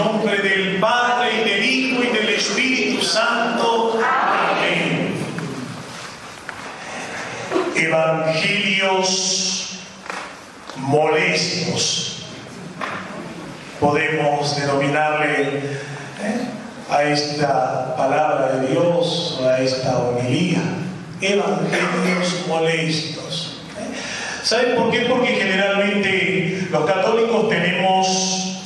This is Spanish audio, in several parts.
nombre del Padre, y del Hijo, y del Espíritu Santo. Amén. Evangelios molestos, podemos denominarle a esta palabra de Dios, o a esta homilía. Evangelios molestos. ¿Saben por qué? Porque generalmente los católicos tenemos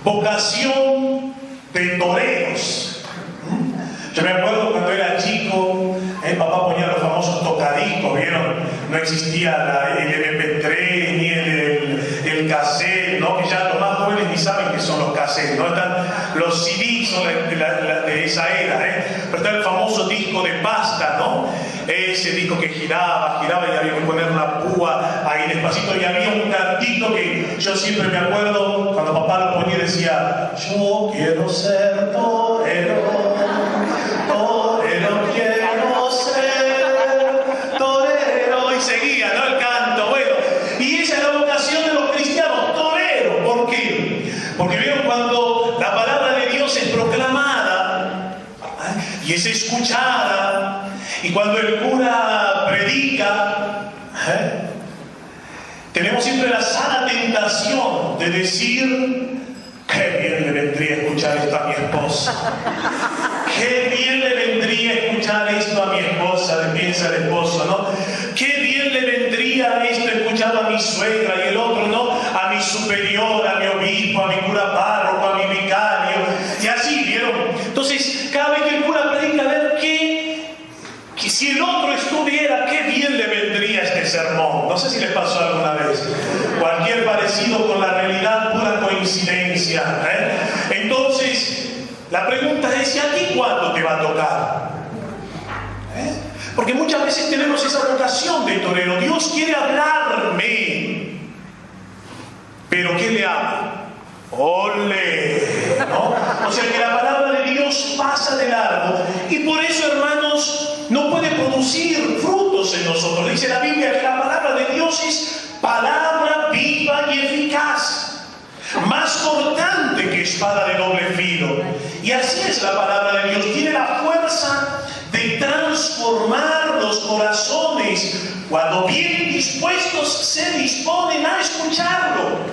vocación de toreros. Yo me acuerdo cuando era chico, papá ponía los famosos tocadiscos, ¿vieron? No existía el MP3 ni el cassette, ¿no? Que ya los más jóvenes ni saben qué son los cassettes, ¿no? Están los CDs, son de esa era, Pero está el famoso disco de pasta, ¿no? Ese disco que giraba y había que poner una púa ahí despacito, y había un cantito que yo siempre me acuerdo, cuando papá lo ponía decía: yo quiero ser torero, torero quiero ser, torero, y seguía, ¿no? El canto, bueno, y esa es la vocación de los cristianos, torero. ¿Por qué? Porque vieron, cuando la palabra de Dios es proclamada y es escuchada, y cuando el cura predica, tenemos siempre la sana tentación de decir: qué bien le vendría escuchar esto a mi esposa. Qué bien le vendría escuchar esto a mi esposa, piensa el esposo, ¿no? Qué bien le vendría esto escuchar a mi suegra, y el otro, ¿no? A mi superior, a mi obispo, a mi cura párroco, a mi vicario, y así, ¿vieron? Entonces, cada vez que el cura predica, a ver que si el otro estuviera, qué bien le vendría este sermón. No sé si les pasó alguna vez. Cualquier parecido con la realidad, pura coincidencia. Entonces, la pregunta es: ¿y a ti cuándo te va a tocar? Porque muchas veces tenemos esa vocación de torero. Dios quiere hablarme, pero ¿qué le habla? ¡Ole! ¿No? O sea que la palabra de Dios pasa de largo, y por eso, hermanos, no puede producir frutos en nosotros. Dice la Biblia que la palabra de Dios es palabra viva y eficaz, más cortante que espada de doble filo. Y así es la palabra de Dios. Tiene la fuerza de transformar los corazones cuando bien dispuestos se disponen a escucharlo.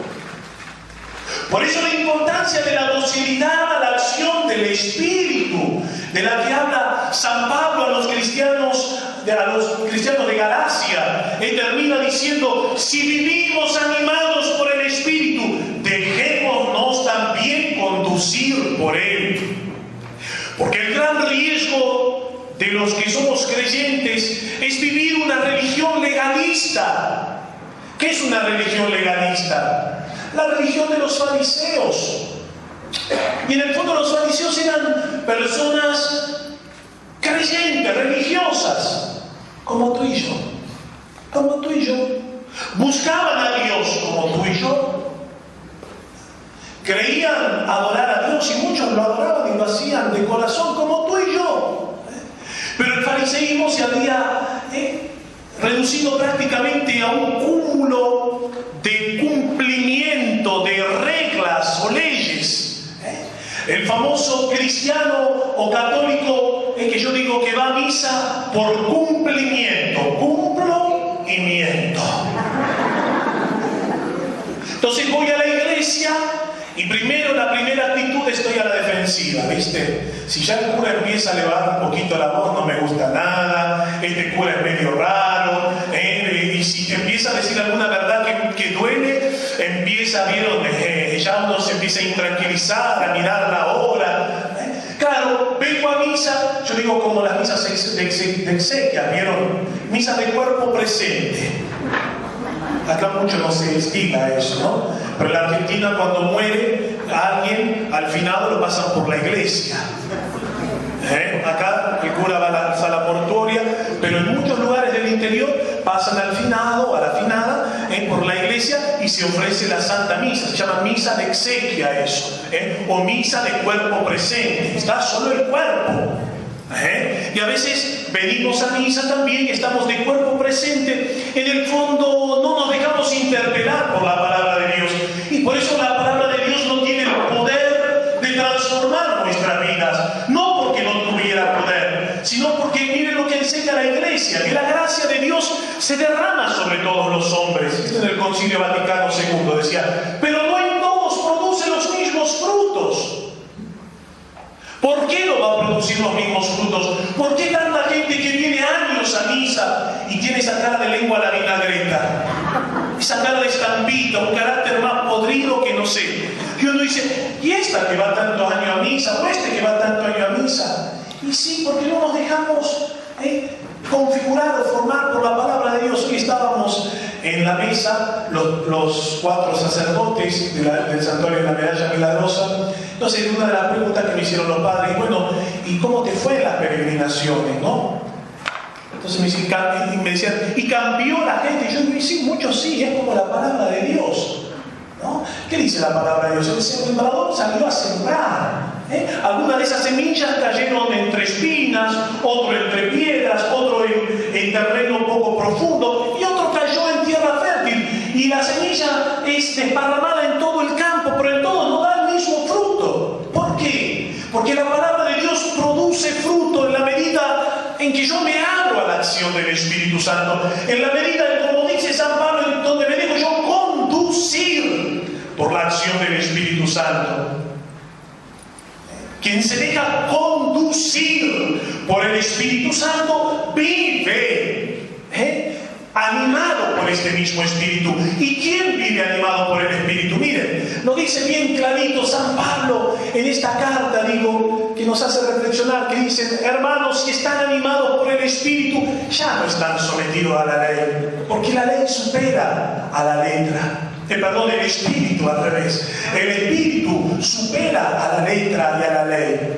Por eso la importancia de la docilidad a la acción del Espíritu, de la que habla San Pablo a los cristianos de Galacia. Él termina diciendo: si vivimos animados por el Espíritu, dejémonos también conducir por Él. Porque el gran riesgo de los que somos creyentes es vivir una religión legalista. ¿Qué es una religión legalista? La religión de los fariseos. Y en el fondo los fariseos eran personas creyentes, religiosas, como tú y yo. Como tú y yo. Buscaban a Dios como tú y yo. Creían adorar a Dios, y muchos lo adoraban y lo hacían de corazón, como tú y yo. Pero el fariseísmo se había reducido prácticamente a un cúmulo de cumplimiento de reglas o leyes. El famoso cristiano o católico es que yo digo que va a misa por cumplimiento. Cumplo y miento. Entonces voy a la iglesia y primero, la primera actitud, estoy a la defensiva, ¿viste? Si ya el cura empieza a elevar un poquito la voz, no me gusta nada, este cura es medio raro, y si empieza a decir alguna verdad que duele, empieza, ¿vieron? Ya uno se empieza a intranquilizar, a mirar la hora. Claro, vengo a misa, yo digo como las misas de exequias, ¿vieron? Misa de cuerpo presente. Acá mucho no se estila eso, ¿no? Pero en la Argentina, cuando muere alguien, al finado lo pasan por la iglesia. Acá el cura va a la sala mortuoria, pero en muchos lugares del interior pasan al finado, a la finada, por la iglesia, y se ofrece la Santa Misa. Se llama misa de exequia eso, o misa de cuerpo presente. Está solo el cuerpo. Y a veces venimos a misa también y estamos de cuerpo presente. En el fondo no nos dejamos interpelar por la palabra de Dios, y por eso la palabra vidas, no porque no tuviera poder, sino porque miren lo que enseña la Iglesia, que la gracia de Dios se derrama sobre todos los hombres. Esto en el Concilio Vaticano II decía, pero no en todos produce los mismos frutos. ¿Por qué no va a producir los mismos frutos? ¿Por qué tanta gente que viene años a misa y tiene esa cara de lengua a la vinagreta? Esa cara de estampita, un carácter más podrido que no sé. Y uno dice, ¿y esta que va tanto año a misa? ¿O este que va tanto año a misa? Y sí, porque no nos dejamos configurar o formar por la palabra de Dios. Hoy estábamos en la mesa, los 4 sacerdotes del Santuario de la Medalla Milagrosa. Entonces, una de las preguntas que me hicieron los padres, bueno, ¿y cómo te fue en las peregrinaciones, no? Entonces me decían, ¿y cambió la gente? Y yo digo, sí, muchos sí, es como la palabra de Dios, ¿no? ¿Qué dice la palabra de Dios? El sembrador salió a sembrar. Algunas de esas semillas cayeron entre espinas, otro entre piedras, otro en terreno poco profundo, y otro cayó en tierra fértil. Y la semilla es desparramada en todo el campo, pero en todo no da el mismo fruto. ¿Por qué? Porque la palabra de Dios produce fruto en la medida en que yo me abro a la acción del Espíritu Santo, en la medida en, como dice San Pablo, en donde me dejo yo conducir por la acción del Espíritu Santo. Quien se deja conducir por el Espíritu Santo vive animado por este mismo Espíritu. ¿Y quién vive animado por el Espíritu? Miren, lo dice bien clarito San Pablo en esta carta, que nos hace reflexionar, que dicen, hermanos, si están animados por el Espíritu, ya no están sometidos a la ley, porque la ley supera a la letra. Perdón, el Espíritu al revés. El Espíritu supera a la letra y a la ley.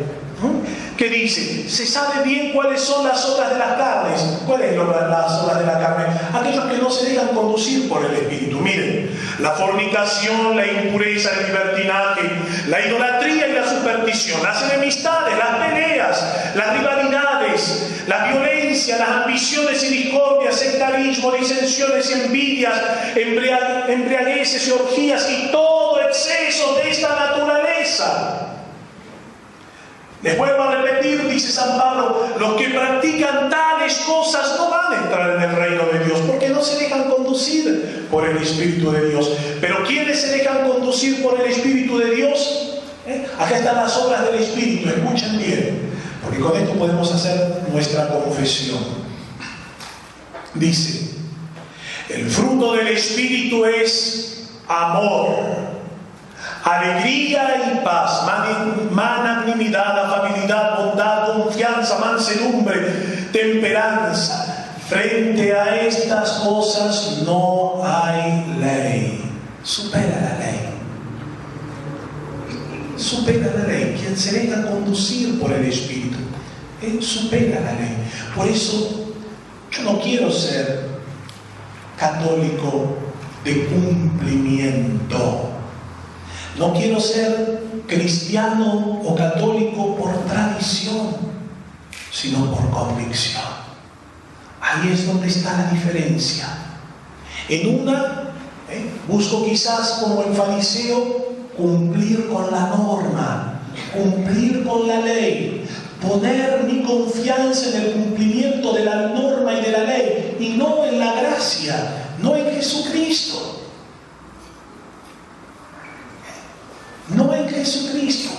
¿Qué dice? Se sabe bien cuáles son las obras de las carnes. ¿Cuáles son las obras de la carne? Aquellos que no se dejan conducir por el Espíritu. Miren, la fornicación, la impureza, el libertinaje, la idolatría y la superstición, las enemistades, las peleas, las rivalidades, la violencia, las ambiciones y discordias, sectarismo, disensiones y envidias, embriagueces y orgías y todo exceso de esta naturaleza. Les vuelvo a repetir, dice San Pablo, los que practican tales cosas no van a entrar en el reino de Dios, porque no se dejan conducir por el Espíritu de Dios. Pero ¿quiénes se dejan conducir por el Espíritu de Dios? Acá están las obras del Espíritu, escuchen bien, porque con esto podemos hacer nuestra confesión. Dice, el fruto del Espíritu es amor, alegría y paz, magnanimidad, afabilidad, bondad, confianza, mansedumbre, temperanza. Frente a estas cosas no hay ley. Supera la ley. Supera la ley. Quien se deja conducir por el Espíritu, supera la ley. Por eso yo no quiero ser católico de cumplimiento. No quiero ser cristiano o católico por tradición, sino por convicción. Ahí es donde está la diferencia. En una, busco quizás como el fariseo cumplir con la norma, cumplir con la ley, poner mi confianza en el cumplimiento de la norma y de la ley, y no en la gracia, no en Jesucristo. No en Jesucristo.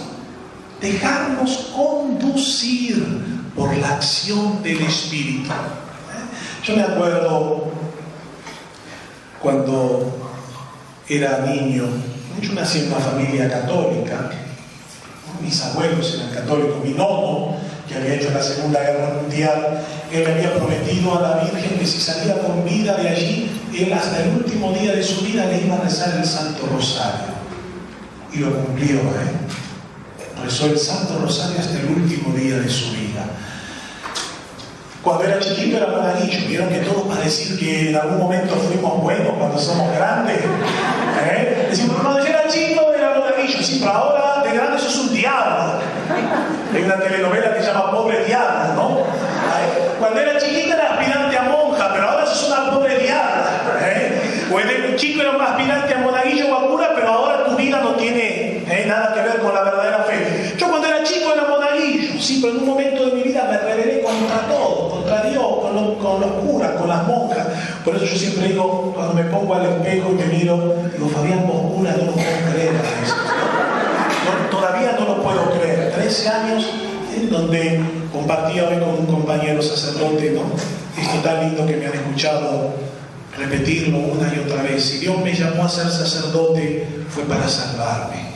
Dejarnos conducir por la acción del Espíritu. Yo me acuerdo cuando era niño, yo nací en una familia católica, mis abuelos eran católicos, mi nono, que había hecho la Segunda Guerra Mundial, él había prometido a la Virgen que si salía con vida de allí, él hasta el último día de su vida le iba a rezar el Santo Rosario. Y lo cumplió, rezó el Santo Rosario hasta el último día de su vida. Cuando era chiquito era monaguillo. Vieron que todo para decir que en algún momento fuimos buenos cuando somos grandes. Decimos, cuando yo era chico era monaguillo. Sí, pero ahora de grande sos un diablo. Hay una telenovela que se llama Pobre Diablo, ¿no? Cuando era chiquita era aspirante a monja, pero ahora sos una pobre diabla. Cuando era chico era un aspirante a monaguillo o a cura, pero ahora tu vida no tiene nada que ver con la verdadera fe. Yo cuando era chico era monaguillo Por eso yo siempre digo, cuando me pongo al espejo y me miro, digo, Fabián, vos cura, no lo puedo creer a eso, ¿no? Todavía no lo puedo creer. 13 años en donde compartía hoy con un compañero sacerdote, ¿no? Esto tan lindo que me han escuchado repetirlo una y otra vez. Si Dios me llamó a ser sacerdote, fue para salvarme.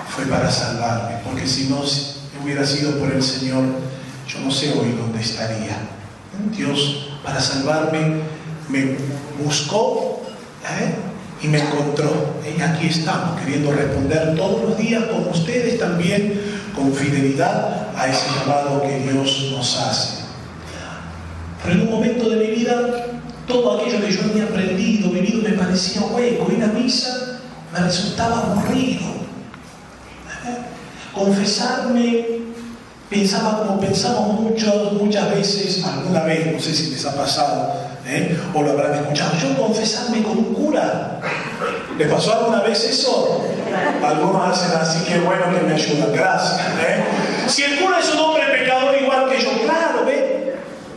Fue para salvarme, porque si no hubiera sido por el Señor, yo no sé hoy dónde estaría. Dios, para salvarme, me buscó y me encontró. Y aquí estamos, queriendo responder todos los días, como ustedes también, con fidelidad a ese llamado que Dios nos hace. Pero en un momento de mi vida, todo aquello que yo había aprendido, vivido, me parecía hueco. Ir a misa me resultaba aburrido. Confesarme, pensaba como pensamos muchas veces, alguna vez, no sé si les ha pasado, o lo habrán escuchado, yo confesarme con un cura. ¿Les pasó alguna vez eso? Algunos hacen así, que bueno que me ayudan, gracias. Si el cura es un hombre pecador igual que yo, claro,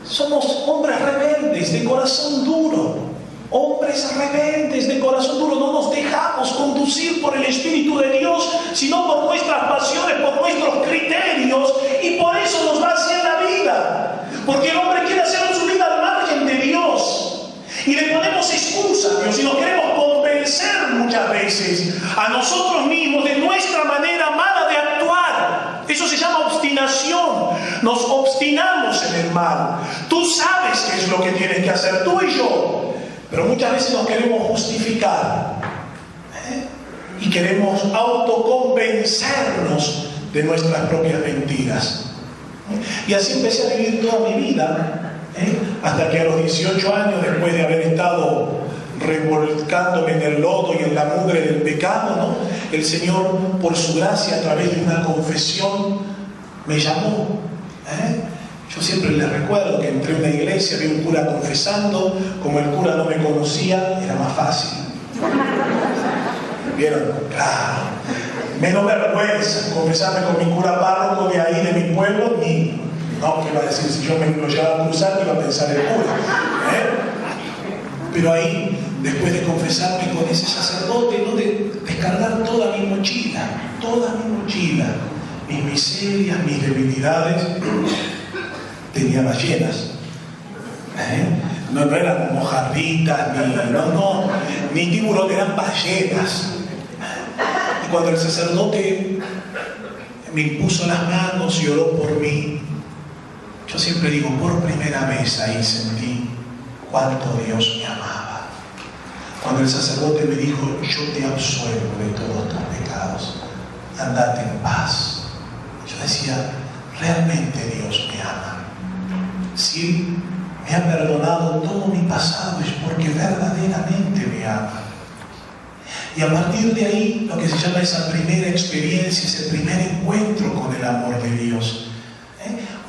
somos hombres rebeldes, de corazón duro. Hombres rebeldes de corazón duro, no nos dejamos conducir por el Espíritu de Dios, sino por nuestras pasiones, por nuestros criterios, y por eso nos va así en la vida. Porque el hombre quiere hacer su vida al margen de Dios, y le ponemos excusas a Dios, y nos queremos convencer muchas veces a nosotros mismos de nuestra manera mala de actuar. Eso se llama obstinación. Nos obstinamos en el mal. Tú sabes qué es lo que tienes que hacer, tú y yo. Pero muchas veces nos queremos justificar y queremos autoconvencernos de nuestras propias mentiras. Y así empecé a vivir toda mi vida, hasta que a los 18 años, después de haber estado revolcándome en el lodo y en la mugre del pecado, ¿no? El Señor, por su gracia, a través de una confesión, me llamó. Yo siempre les recuerdo que entré a una iglesia, vi un cura confesando, como el cura no me conocía, era más fácil. ¿Vieron? Claro. Menos vergüenza confesarme con mi cura párroco de ahí, de mi pueblo, ni... No, ¿qué iba a decir? Si yo me lo llevaba a cruzar, iba a pensar el cura. Pero ahí, después de confesarme con ese sacerdote, ¿no? De descargar toda mi mochila, mis miserias, mis debilidades, tenía ballenas. No eran mojarritas, ni tiburón, eran ballenas. Y cuando el sacerdote me impuso las manos y oró por mí, yo siempre digo, por primera vez ahí sentí cuánto Dios me amaba. Cuando el sacerdote me dijo, yo te absuelvo de todos tus pecados, andate en paz. Yo decía, realmente Dios me ama. Si me ha perdonado todo mi pasado, es porque verdaderamente me ama. Y a partir de ahí, lo que se llama esa primera experiencia, ese primer encuentro con el amor de Dios,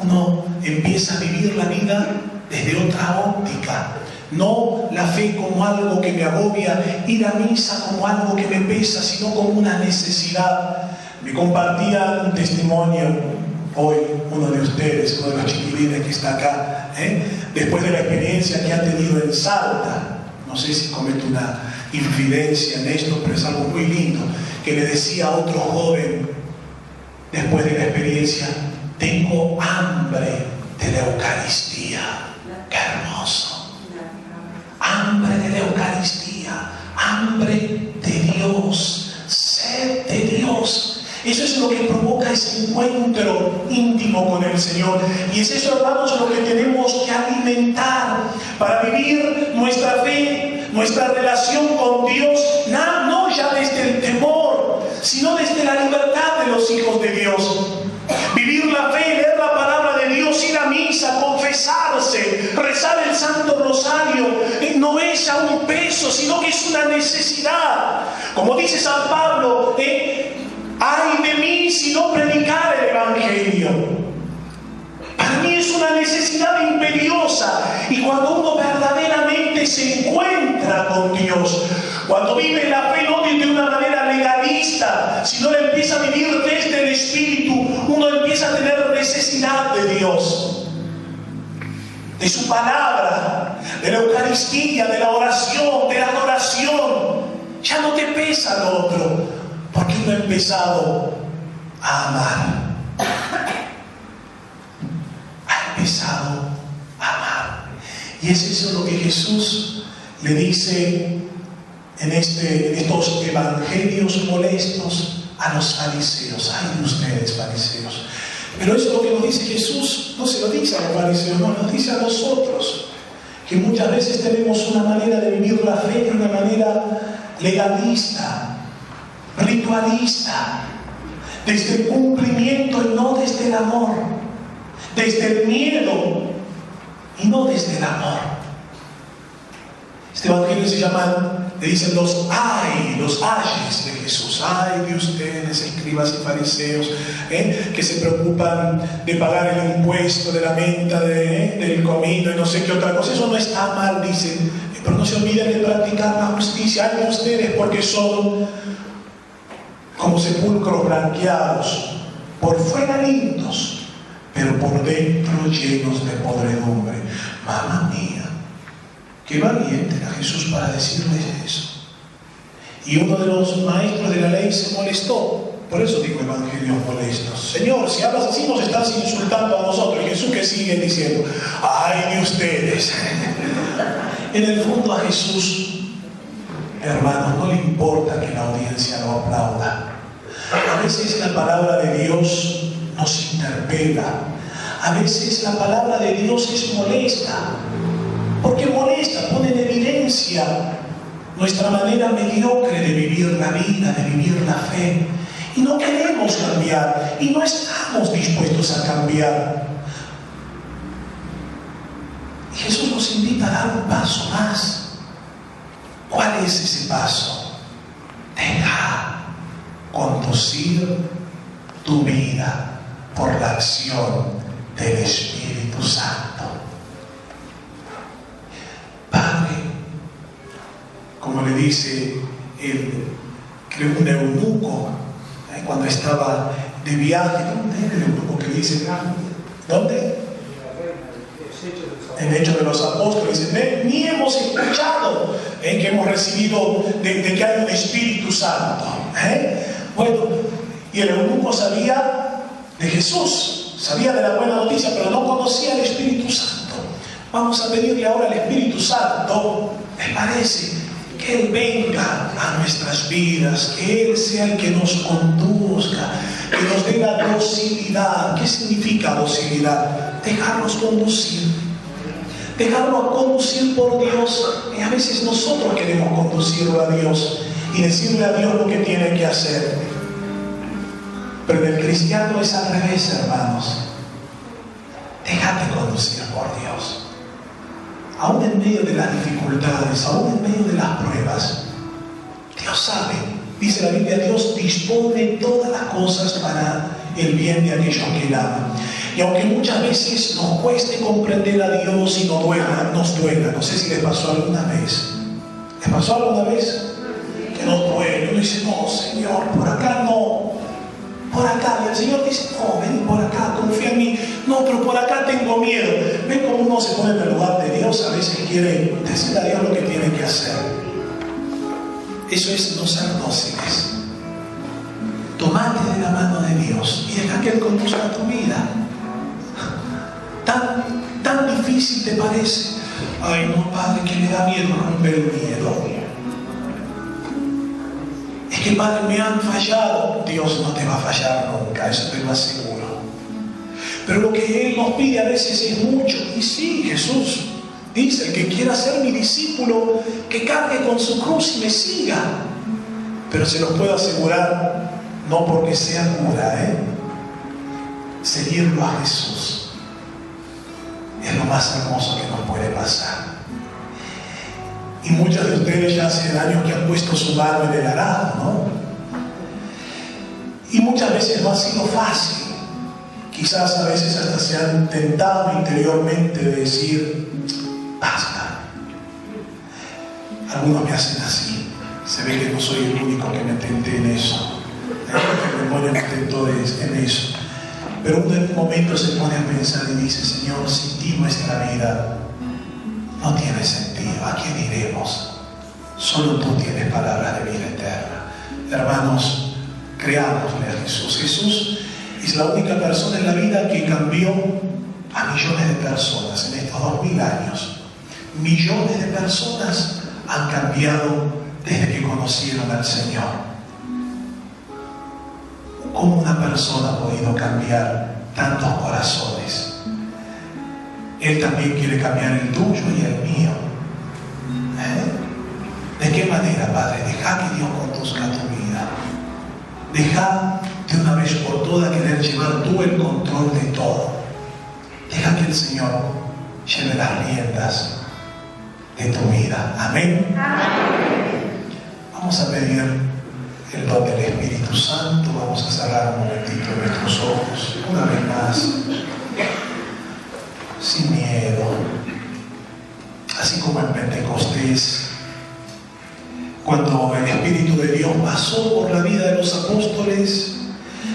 uno empieza a vivir la vida desde otra óptica. No la fe como algo que me agobia, ir a misa como algo que me pesa, sino como una necesidad. Me compartía un testimonio hoy uno de ustedes, uno de los chiquilines que está acá, después de la experiencia que ha tenido en Salta. No sé si cometo una infidencia en esto, pero es algo muy lindo, que le decía a otro joven después de la experiencia: tengo hambre de la Eucaristía. ¡Qué hermoso! Hambre de la Eucaristía, hambre de Dios, sed de Dios. Eso es lo que provoca ese encuentro íntimo con el Señor. Y es eso, hermanos, lo que tenemos que alimentar para vivir nuestra fe, nuestra relación con Dios, no ya desde el temor, sino desde la libertad de los hijos de Dios. Vivir la fe, leer la palabra de Dios, ir a misa, confesarse, rezar el Santo Rosario, no es ya un peso, sino que es una necesidad. Como dice San Pablo, ¡ay de mí si no predicar el Evangelio! Para mí es una necesidad imperiosa. Y cuando uno verdaderamente se encuentra con Dios, cuando vive la fe no de una manera legalista, sino la empieza a vivir desde el Espíritu, uno empieza a tener necesidad de Dios. de su palabra, de la Eucaristía, de la oración, de la adoración, ya no te pesa lo otro, porque uno ha empezado a amar. Ha empezado a amar. Y es eso lo que Jesús le dice en estos evangelios molestos a los fariseos. Ay de ustedes, fariseos. Pero eso es lo que nos dice Jesús, no se lo dice a los fariseos, no, nos dice a nosotros, que muchas veces tenemos una manera de vivir la fe de una manera legalista, ritualista, desde el cumplimiento y no desde el amor, desde el miedo y no desde el amor. Este evangelio se llama, le dicen los ayes de Jesús. Ay de ustedes, escribas y fariseos, que se preocupan de pagar el impuesto de la venta del comino y no sé qué otra cosa. Eso no está mal, dicen, pero no se olviden de practicar la justicia. Ay de ustedes, porque son como sepulcros blanqueados, por fuera lindos, pero por dentro llenos de podredumbre. Mamá mía, qué valiente era Jesús para decirles eso. Y uno de los maestros de la ley se molestó. Por eso digo evangelios molestos. Señor, si hablas así nos estás insultando a nosotros. Y Jesús que sigue diciendo, ay de ustedes. En el fondo a Jesús, hermanos, no le importa que la audiencia lo aplauda. A veces la palabra de Dios nos interpela. A veces la palabra de Dios es molesta. Porque molesta, pone en evidencia nuestra manera mediocre de vivir la vida, de vivir la fe. Y no queremos cambiar, y no estamos dispuestos a cambiar. Y Jesús nos invita a dar un paso más. ¿Cuál es ese paso? Deja conducir tu vida por la acción del Espíritu Santo. Padre, como le dice creo un eunuco, cuando estaba de viaje, ¿dónde era el eunuco que dice? ¿Dónde? En Hechos de los Apóstoles, ni hemos escuchado que hemos recibido de que hay un Espíritu Santo. Bueno, y el eunuco sabía de Jesús, sabía de la buena noticia, pero no conocía al Espíritu Santo. Vamos a pedirle ahora al Espíritu Santo, ¿les parece? Que Él venga a nuestras vidas, que Él sea el que nos conduzca, que nos dé la docilidad. ¿Qué significa docilidad? Dejarnos conducir, dejarlo a conducir por Dios. Y a veces nosotros queremos conducirlo a Dios y decirle a Dios lo que tiene que hacer. Pero en el cristiano es al revés, hermanos. Déjate conducir por Dios. Aún en medio de las dificultades, aún en medio de las pruebas, Dios sabe, dice la Biblia, Dios dispone todas las cosas para el bien de aquellos que Él ama. Y aunque muchas veces nos cueste comprender a Dios y nos duela, no sé si les pasó alguna vez. ¿Les pasó alguna vez? Que nos duele, uno dice, no, Señor, por acá no, por acá. Y el Señor dice, no, ven por acá, confía en mí. No, pero por acá tengo miedo. Ven cómo uno se pone en el lugar de Dios, a veces quiere decirle a Dios lo que tiene que hacer. Eso es no ser dóciles. Tomate de la mano de Dios y deja que Él conduzca tu vida. Tan difícil te parece. Ay, no, Padre, que me da miedo romper el miedo. Es que, Padre, me han fallado. Dios no te va a fallar nunca, eso te lo aseguro. Pero lo que Él nos pide a veces es mucho. Y sí, Jesús dice, el que quiera ser mi discípulo, que cargue con su cruz y me siga. Pero se los puedo asegurar, no porque sea cura, seguirlo a Jesús es lo más hermoso que nos puede pasar. Y muchos de ustedes ya hace años que han puesto su mano en el arado, ¿no? Y muchas veces no ha sido fácil. Quizás a veces hasta se han tentado interiormente de decir, basta. Algunos me hacen así. Se ve que no soy el único que me tenté en eso. El demonio me tentó en eso. Pero uno en un momento se pone a pensar y dice: Señor, sin ti nuestra vida no tiene sentido. ¿A quién iremos? Solo tú tienes palabras de vida eterna. Hermanos, creámosle a Jesús. Jesús es la única persona en la vida que cambió a millones de personas en estos 2000 años. Millones de personas han cambiado desde que conocieron al Señor. ¿Cómo una persona ha podido cambiar tantos corazones? Él también quiere cambiar el tuyo y el mío. ¿De qué manera, Padre? Deja que Dios conduzca tu vida. Deja de una vez por todas querer llevar tú el control de todo. Deja que el Señor lleve las riendas de tu vida. Amén. Amén. Vamos a pedir el don del Espíritu Santo. Vamos a cerrar un momentito nuestros ojos. Una vez más, sin miedo. Así como en Pentecostés, cuando el Espíritu de Dios pasó por la vida de los apóstoles,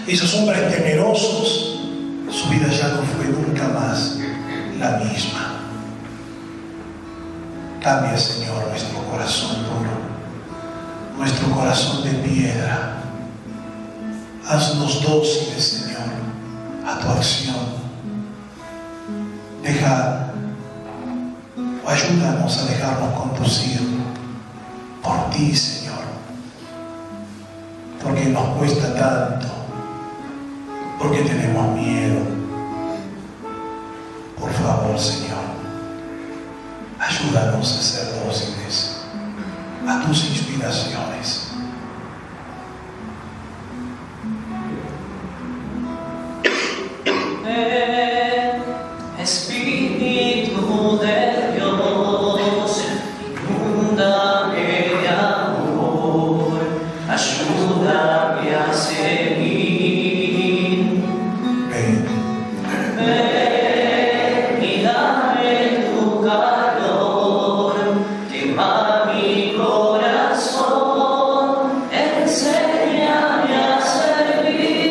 esos hombres temerosos, su vida ya no fue nunca más la misma. Cambia, Señor, nuestro corazón duro, nuestro corazón de piedra. Haznos dóciles, Señor, a tu acción. Ayúdanos a dejarnos conducir por ti, Señor, porque nos cuesta tanto, porque tenemos miedo. Por favor, Señor, ayúdanos a ser dóciles a tus inspiraciones. Espíritu de Dios, inúndame de amor, ayúdame a seguir. Ven y dame tu calor, quema mi corazón, enséñame a servir.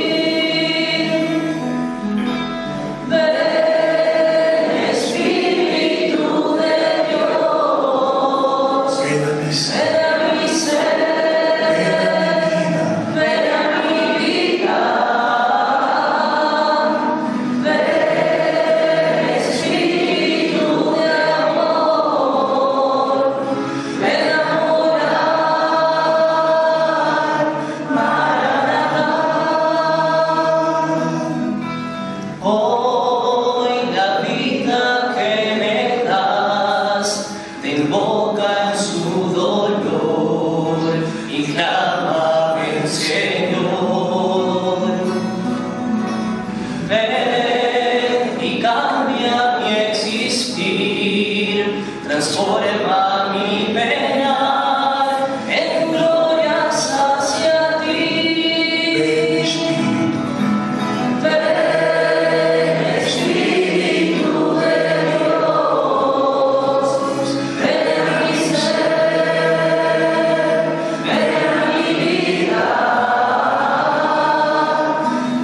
Transforma mi penar en glorias hacia ti. Ven, Espíritu de Dios, ven a mi ser, ven a mi vida.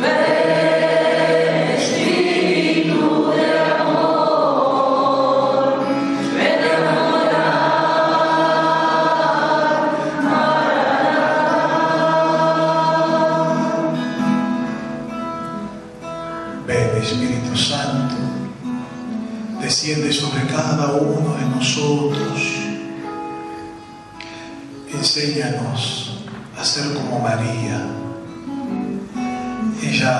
Ven, Espíritu de amor, ven a Espíritu Santo, desciende sobre cada uno de nosotros. Enséñanos a ser como María. Ella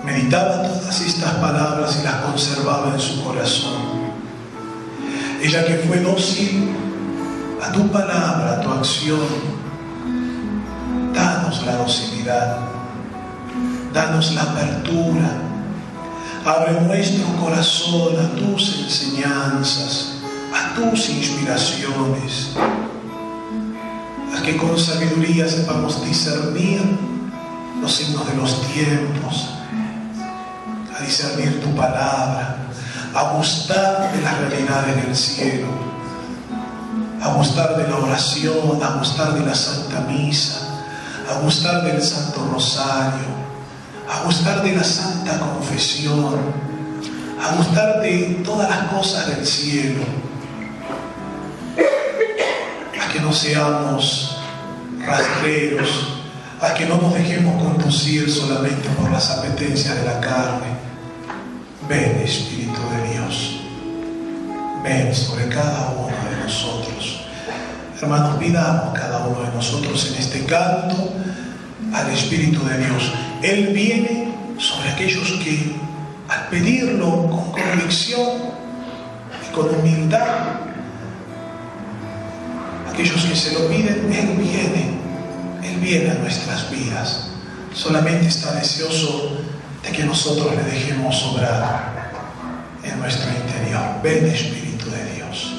meditaba todas estas palabras y las conservaba en su corazón. Ella que fue dócil a tu palabra, a tu acción. Danos la docilidad. Danos la apertura. Abre nuestro corazón a tus enseñanzas, a tus inspiraciones. A que con sabiduría sepamos discernir los signos de los tiempos, a discernir tu palabra, a gustar de las realidades del cielo, a gustar de la oración, a gustar de la Santa Misa, a gustar del Santo Rosario, a gustar de la Santa Confesión, a gustar de todas las cosas del cielo, a que no seamos rastreros, a que no nos dejemos conducir solamente por las apetencias de la carne. Ven, Espíritu de Dios, ven sobre cada uno de nosotros. Hermanos, pidamos cada uno de nosotros en este canto al Espíritu de Dios. Él viene sobre aquellos que, al pedirlo con convicción y con humildad, aquellos que se lo piden, Él viene a nuestras vidas. Solamente está deseoso de que nosotros le dejemos obrar en nuestro interior. Ven, Espíritu de Dios.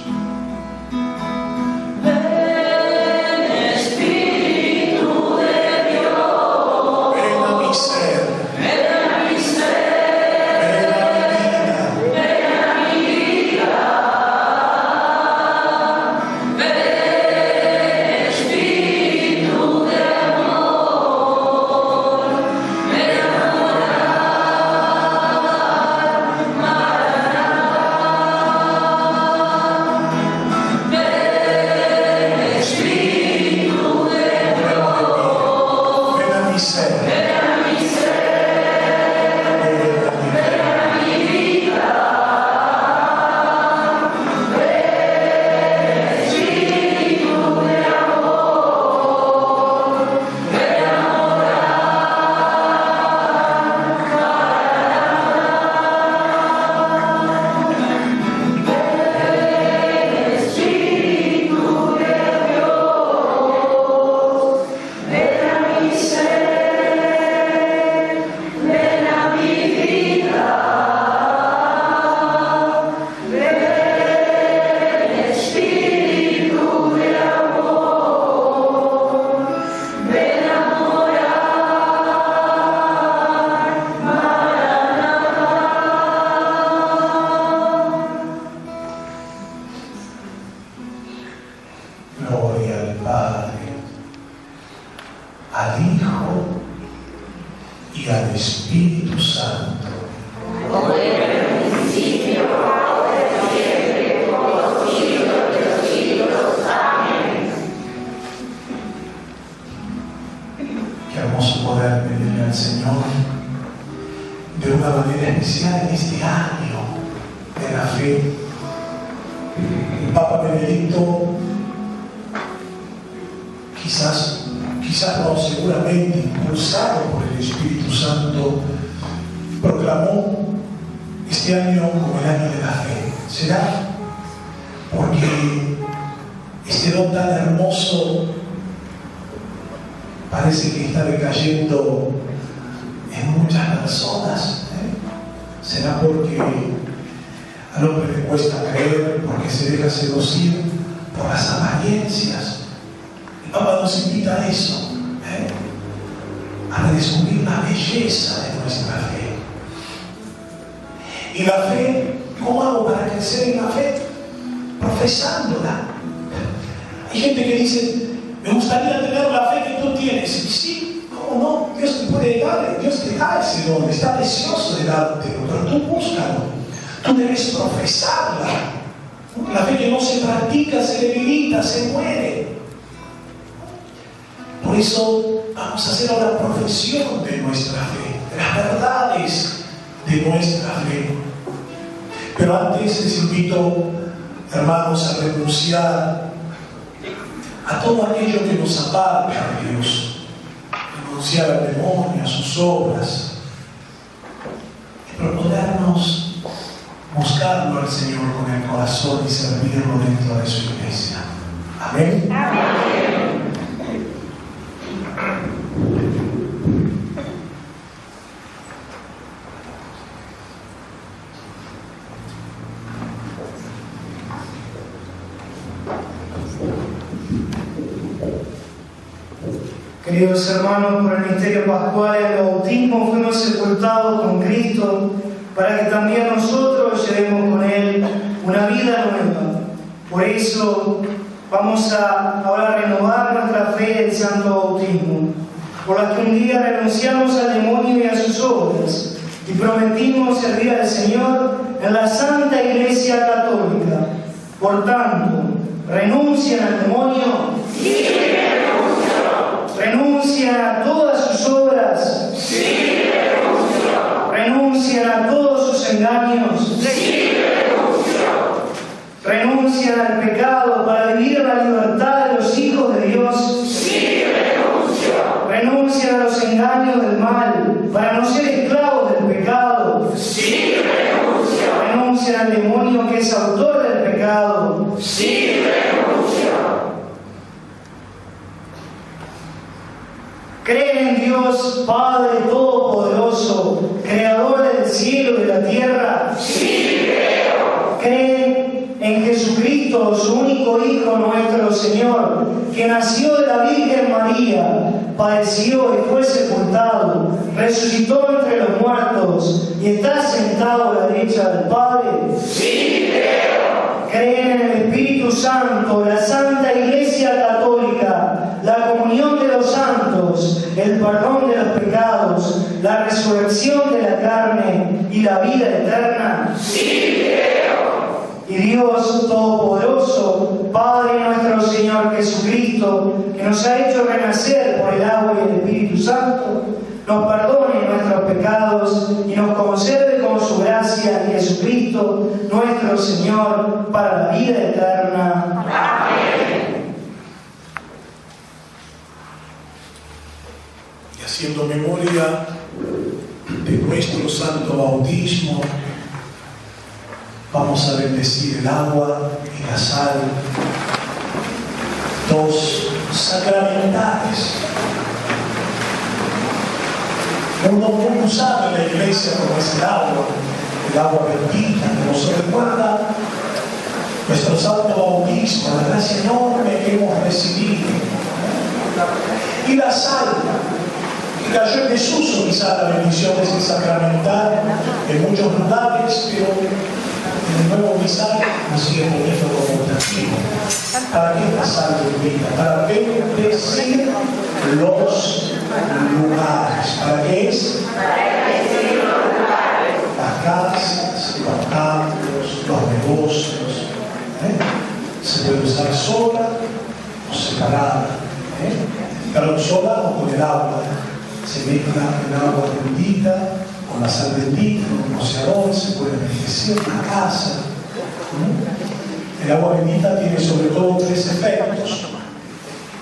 A todo aquello que nos aparta de Dios, renunciar al demonio, a sus obras, y proponernos buscarlo al Señor con el corazón y servirlo dentro de su iglesia. Amén. Amén. Queridos hermanos, por el misterio pascual y el bautismo fuimos sepultados con Cristo para que también nosotros llevemos con Él una vida nueva. Por eso vamos a ahora renovar nuestra fe del santo bautismo. por las que un día renunciamos al demonio y a sus obras, y prometimos servir al Señor en la Santa Iglesia Católica. Por tanto, renuncian al demonio. Sí, renuncio. Renuncian a todas sus obras. Sí, renuncio. Renuncian a todos sus engaños. Sí, renuncio. Renuncian al pecado para vivir la libertad de los hijos de Dios. Sí, renuncio. Renuncian a los engaños del mal para no ser esclavos del pecado. Sí, renuncio. Renuncian al demonio que es autor del pecado. Sí, renuncio. Creen en Dios, Padre Todopoderoso, Creador del cielo y de la tierra. Sí, creo. Creen en Jesucristo, su único Hijo, nuestro Señor, que nació de la Virgen María, padeció y fue sepultado, resucitó entre los muertos y está sentado a la derecha del Padre. Sí, creo. Creen en el Espíritu Santo, la Santa Iglesia Católica, la comunión de los santos, el perdón de los pecados, la resurrección de la carne y la vida eterna. Sí, creo. Y Dios Todopoderoso, Padre nuestro Señor Jesucristo, que nos ha hecho renacer por el agua y el Espíritu Santo, nos perdone nuestros pecados y nos conserve con su gracia en Jesucristo, nuestro Señor, para la vida eterna. Amén. Y haciendo memoria de nuestro santo bautismo, vamos a bendecir el agua y la sal, dos sacramentales. Uno muy usado en la iglesia como es el agua bendita, que nos recuerda nuestro santo bautismo, la gracia enorme que hemos recibido. Y la sal, que cayó en desuso quizá la bendición de ese sacramental en muchos lugares, pero en el nuevo mensaje nos sigue poniendo como objetivo. ¿Para qué es la sal bendita? Para bendecir los lugares. ¿Para qué es? Las casas, los campos, los negocios. Se puede usar sola o separada. Pero sola o con el agua. Se mezcla el agua bendita con la sal bendita, con un rociador, se puede enriquecer una casa. El agua bendita tiene sobre todo tres efectos.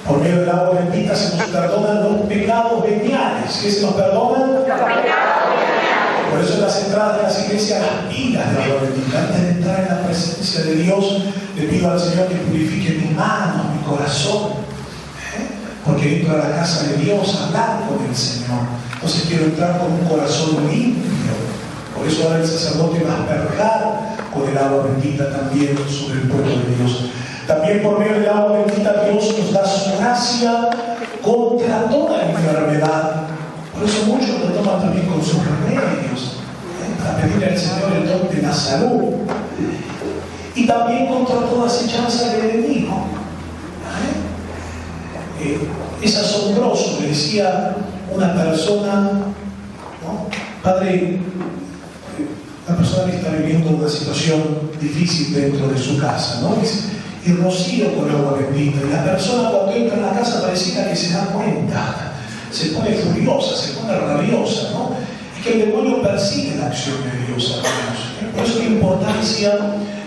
Por medio del agua bendita se nos perdonan los pecados veniales. ¿Qué se nos perdonan? Los pecados veniales. Por eso en las entradas de las iglesias, las pilas de agua bendita. Antes de entrar en la presencia de Dios, le pido al Señor que purifique mis manos, mi corazón. Porque entro a la casa de Dios a hablar con el Señor. Entonces quiero entrar con un corazón limpio. Por eso ahora el sacerdote va a asperjar con el agua bendita también sobre el pueblo de Dios. También por medio del agua bendita Dios nos da su gracia contra toda enfermedad. Por eso muchos lo toman también con sus remedios, para pedirle al Señor el don de la salud. Y también contra toda acechanza del enemigo. Es asombroso, le decía una persona, ¿no? Padre, una persona que está viviendo una situación difícil dentro de su casa, ¿no? Y rocío con agua bendita. Y la persona cuando entra en la casa pareciera que se da cuenta, se pone furiosa, se pone rabiosa, ¿no? Es que el demonio persigue la acción de Dios, hermanos. Por eso la importancia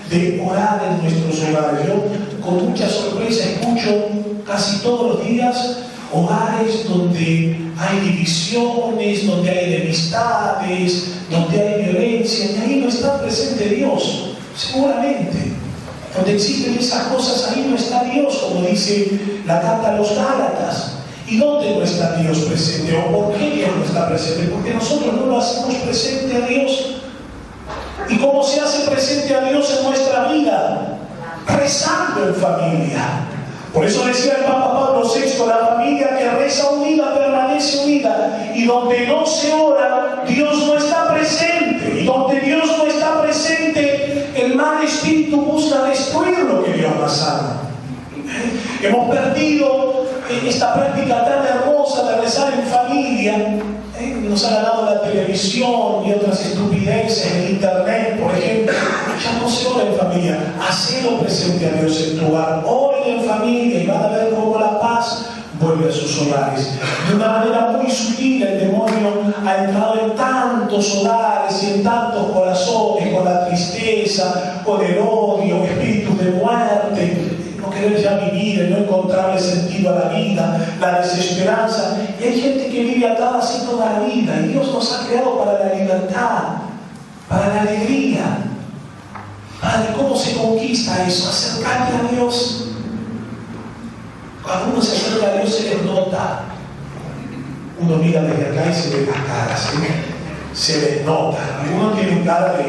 de orar en nuestros hogares. Yo con mucha sorpresa escucho casi todos los días hogares donde hay divisiones, donde hay enemistades, donde hay violencia, y ahí no está presente Dios, seguramente. Donde existen esas cosas, ahí no está Dios, como dice la carta a los Gálatas. ¿Y dónde no está Dios presente? ¿O por qué Dios no está presente? Porque nosotros no lo hacemos presente a Dios. ¿Y cómo se hace presente a Dios en nuestra vida? Rezando en familia. Por eso decía el Papa Pablo VI, la familia que reza unida permanece unida. Y donde no se ora, Dios no está presente. Y donde Dios no está presente, el mal espíritu busca destruir lo que Dios ha salvo. Hemos perdido esta práctica tan hermosa de rezar en familia nos ha ganado la televisión y otras estupideces en internet, por ejemplo. Ya no se ora en familia. Hacelo presente a Dios en tu hogar. Oren en familia y van a ver cómo la paz vuelve a sus hogares. De una manera muy sutil, el demonio ha entrado en tantos hogares y en tantos corazones, con la tristeza, con el odio, espíritus de muerte, no querer ya vivir, el no encontrarle sentido a la vida, la desesperanza. Y hay gente que vive atada así toda la vida. Y Dios nos ha creado para la libertad, para la alegría. Padre, ¿cómo se conquista eso? Acercarte a Dios. Cuando uno se acerca a Dios, se les nota. Uno mira desde acá y se ve las caras, ¿sí? Se les nota. Algunos tienen cara de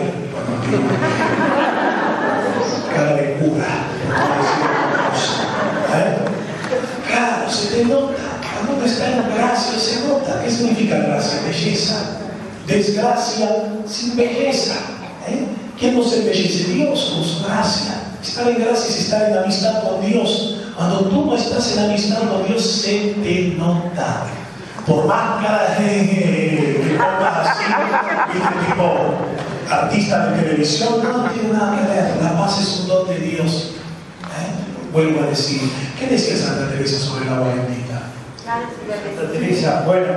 cura. Claro, se te nota. Cuando uno está en gracia, se nota. ¿Qué significa gracia? Belleza. Desgracia sin belleza. ¿Quién nos embellece? Dios con su gracia. Estar en gracia es estar en amistad con Dios. Cuando tú no estás en amistad con Dios, se te nota. Por más cara que pongas así, tipo artista de televisión, no tiene nada que ver. La paz es un don de Dios. Vuelvo a decir, ¿qué decía Santa Teresa sobre el agua bendita? Santa Teresa, bueno,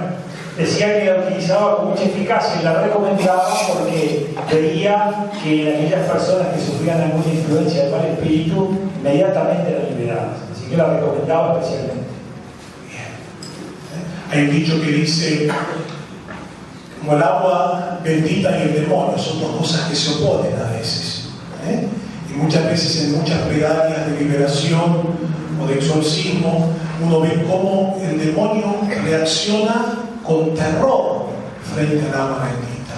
decía que la utilizaba con mucha eficacia y la recomendaba porque veía que aquellas personas que sufrían alguna influencia del mal espíritu inmediatamente eran liberadas. Así que la recomendaba especialmente. Bien. Hay un dicho que dice, como el agua bendita y el demonio son dos cosas que se oponen a veces. Y muchas veces en muchas plegarias de liberación o de exorcismo, uno ve cómo el demonio reacciona con terror frente al agua bendita.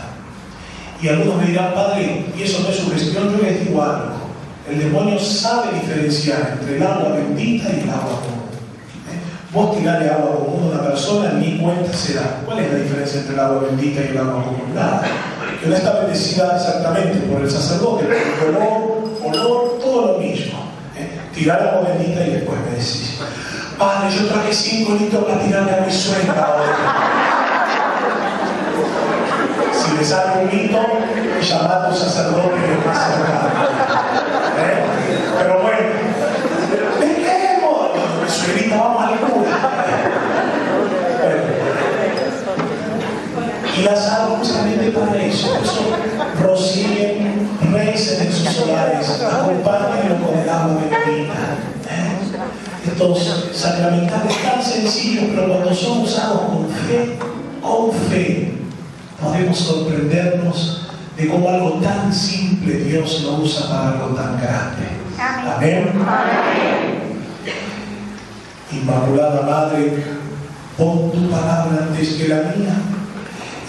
Y algunos me dirán, padre, ¿y eso no es sugestión? Yo les digo algo. El demonio sabe diferenciar entre el agua bendita y el agua común. Vos tirarle agua común a una persona, ni cuenta se da. ¿Cuál es la diferencia entre el agua bendita y el agua común? Nada. Que no está bendecida exactamente por el sacerdote, por el olor, todo lo mismo. Tirar agua bendita y después me decís, padre, yo traje 5 litros para tirarle a mi suegra hoy. Si le sale un mito, llamad a un sacerdote que es más cercano. Pero bueno, dejemos, mi suegrita, vamos al cura. Y las hago justamente para eso. Por eso rocíen, recen en sus hogares, acompáñenlo con el agua bendita. Estos sacramentales tan sencillos, pero cuando son usados con fe, podemos sorprendernos de cómo algo tan simple Dios lo usa para algo tan grande. Amén. Amén. Inmaculada Madre, pon tu palabra antes que la mía.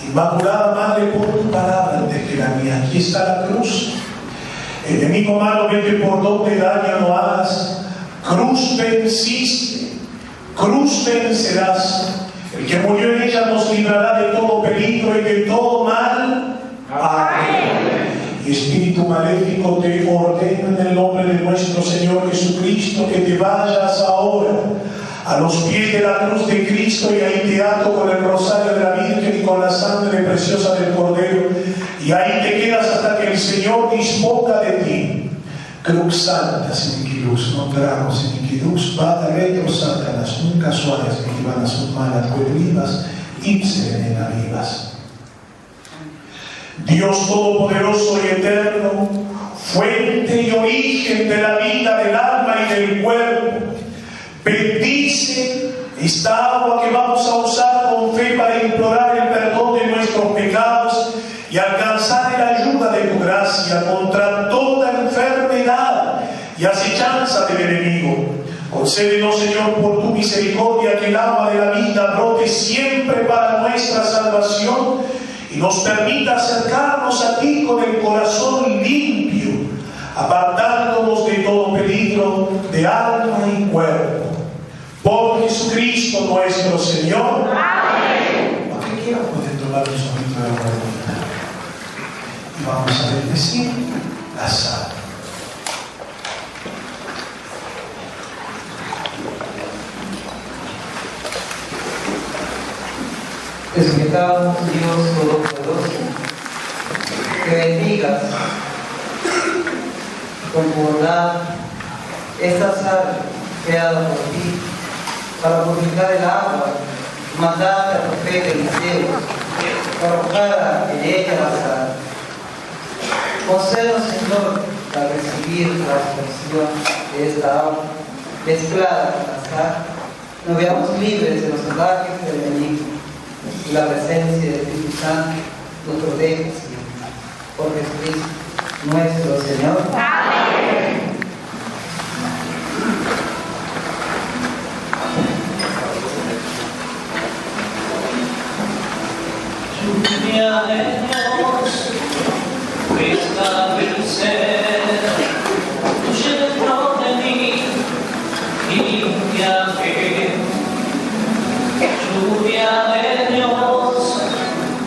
Inmaculada Madre, pon tu palabra antes que la mía. Aquí está la cruz. Enemigo malo, vete por donde daño no hagas. Cruz venciste, cruz vencerás. El que murió en ella nos librará de todo peligro y de todo mal. Amén. Y Espíritu maléfico, te ordeno en el nombre de nuestro Señor Jesucristo que te vayas ahora a los pies de la cruz de Cristo y ahí te ato con el rosario de la Virgen y con la sangre preciosa del Cordero, y ahí te quedas hasta que el Señor disponga de ti. Crux santa siniquilus, non gramos siniquilus, vada retro Satanás, nunca suaves que van a sus malas vivas, ipse venena vivas. Dios Todopoderoso y Eterno, fuente y origen de la vida, del alma y del cuerpo, bendice esta agua que vamos a usar con fe para implorar el perdón de nuestros pecados y alcanzar la ayuda de tu gracia contra toda enfermedad y acechanza del enemigo. Concédenos, Señor, por tu misericordia, que el agua de la vida brote siempre para nuestra salvación y nos permita acercarnos a ti con el corazón limpio, apartándonos de todo peligro de alma y cuerpo. Por Jesucristo nuestro Señor. Amén. Lo que quieran pueden tomar un sorbito de agua bendita. Y vamos a bendecir la sal. Te suplicamos, Dios Todopoderoso, que bendigas con tu bondad esta sal creada por ti para purificar el agua mandada al profeta Eliseo para arrojar en ella la sal. Concédenos, Señor, para recibir la aspersión de esta agua mezclada con la sal, nos veamos libres de los ataques del enemigo y la presencia del Espíritu Santo nos proteja siempre. Por Jesucristo nuestro Señor. Amén. Lluvia de Dios, fresca del ser, fluye dentro de mí y límpiame. Lluvia de Dios,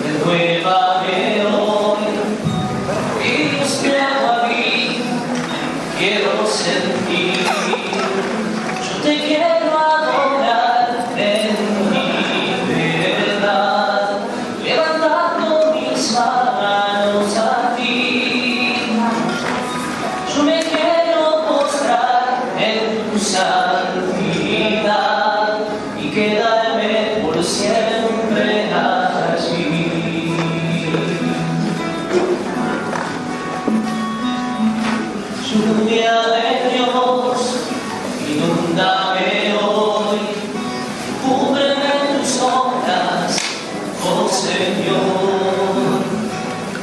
renuévame hoy, y Dios me ama a mí, quiero sentir, yo te quiero adorar en mi verdad, levantando mis manos a ti, yo me quiero postrar en tu santidad y quedarme por siempre allí. Lluvia de Dios, inúndame hoy, cúbreme tus sombras, oh Señor,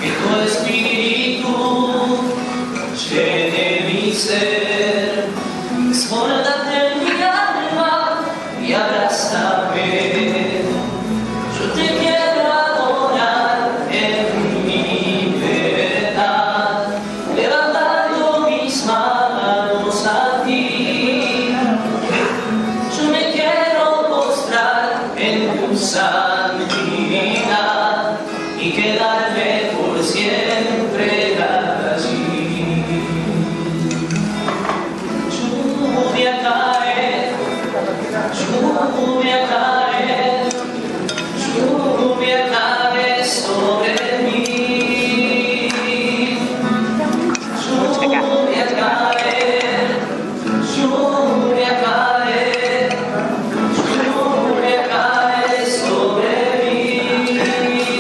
que tu Espíritu llene mi ser, desbórdate en mi alma y abrázame. Yo te quiero adorar en mi verdad, levantando mis manos a ti. Yo me quiero postrar en tu santidad y quedarme por siempre allí. Lluvia cae, lluvia cae, lluvia cae sobre mí. Lluvia cae, lluvia cae, lluvia cae sobre mí.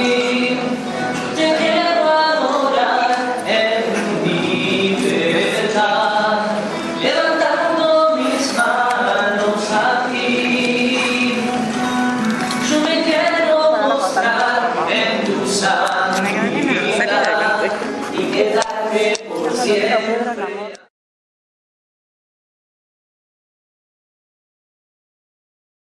Te quiero adorar en mi verdad, levantando mis manos a ti. Yo me quiero mostrar en tu santidad y quedarme por siempre.